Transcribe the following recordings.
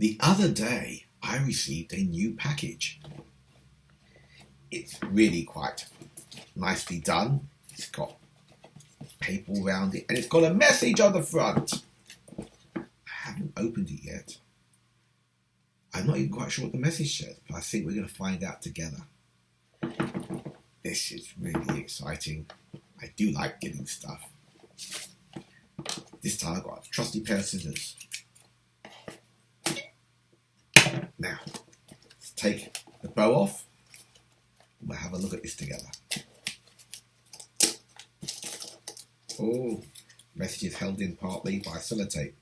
The other day, I received a new package. It's really quite nicely done. It's got paper around it and it's got a message on the front. I haven't opened it yet. I'm not even quite sure what the message says, but I think we're going to find out together. This is really exciting. I do like getting stuff. This time I've got a trusty pair of scissors. Now, let's take the bow off. We'll have a look at this together. Oh, message is held in partly by sellotape.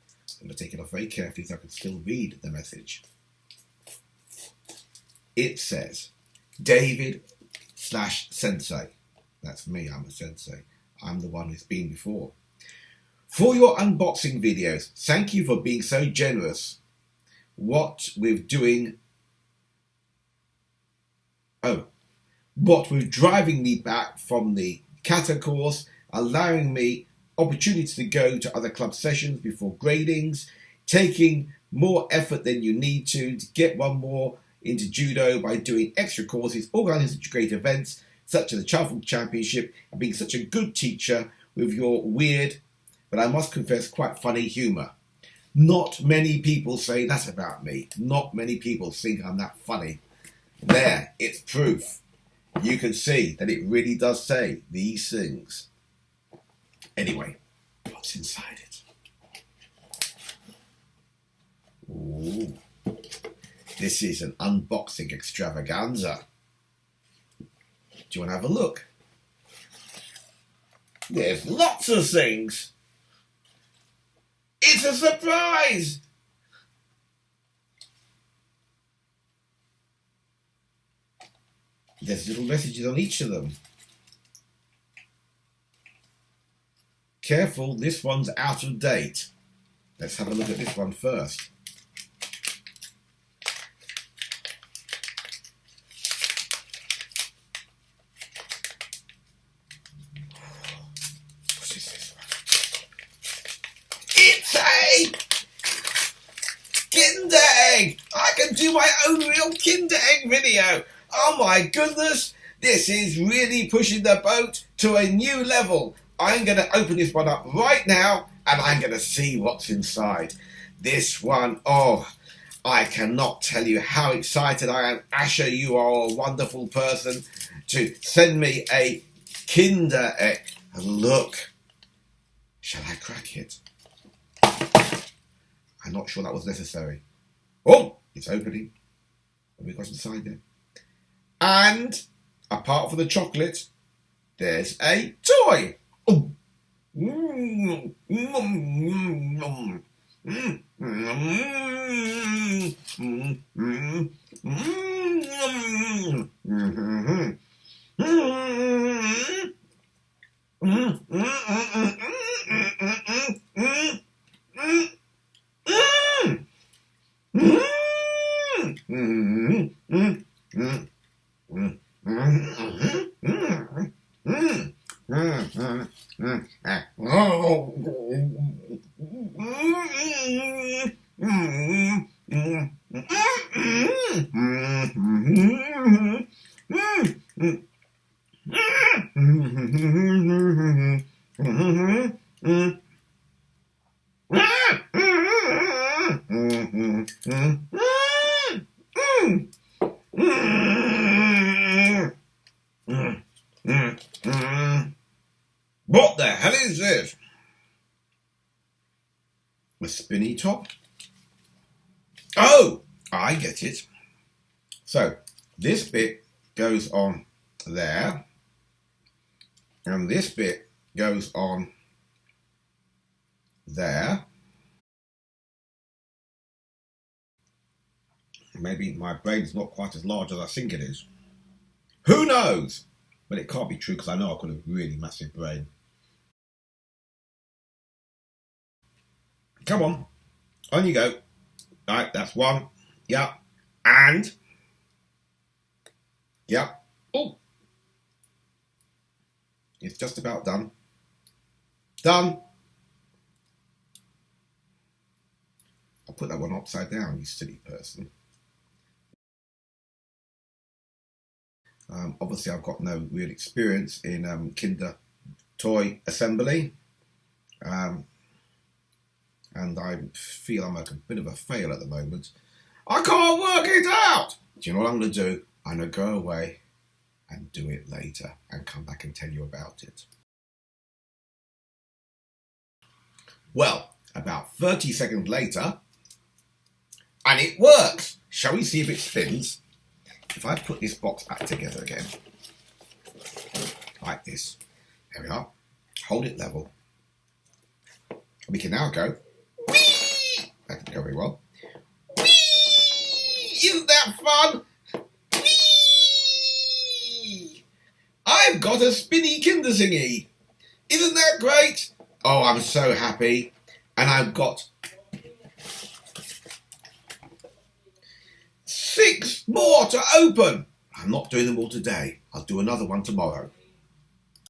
I'm going to take it off very carefully so I can still read the message. It says, David/Sensei. That's me, I'm a sensei. I'm the one who's been before. For your unboxing videos, thank you for being so generous. What with driving me back from the kata course, allowing me opportunities to go to other club sessions before gradings, taking more effort than you need to get one more into judo by doing extra courses, organising great events such as the Chalfont Championship, and being such a good teacher with your weird, but I must confess, quite funny humour. Not many people say that about me. Not many people think I'm that funny. There, it's proof. You can see that it really does say these things. Anyway, what's inside it? Ooh, this is an unboxing extravaganza. Do you want to have a look? There's lots of things. It's a surprise! There's little messages on each of them. Careful, this one's out of date. Let's have a look at this one first. What is this one? It's a Kinder Egg! I can do my own real Kinder Egg video! Oh my goodness! This is really pushing the boat to a new level. I'm going to open this one up right now and I'm going to see what's inside. This one, oh, I cannot tell you how excited I am. Asher, you are a wonderful person to send me a Kinder Egg. And look, shall I crack it? I'm not sure that was necessary. Oh, it's opening. What have we got inside there? And, apart from the chocolate, there's a toy. Oh. What the hell is this? A spinny top? Oh, I get it. So, this bit goes on there, and this bit goes on there. Maybe my brain's not quite as large as I think it is. Who knows? But it can't be true because I know I've got a really massive brain. Come on you go. Right, that's one. Yeah. And. Yeah. Oh. It's just about done. Done. I'll put that one upside down, you silly person. Obviously, I've got no real experience in Kinder toy assembly. And I feel I'm a bit of a fail at the moment. I can't work it out! Do you know what I'm going to do? I'm going to go away and do it later and come back and tell you about it. Well, about 30 seconds later, and it works! Shall we see if it spins? If I put this box back together again, like this, there we are, hold it level. We can now go, whee! That didn't go very well. Whee! Isn't that fun? Whee! I've got a spinny Kinder Thingy. Isn't that great? Oh, I'm so happy. And I've got 6 more to open. I'm not doing them all today. I'll do another one tomorrow.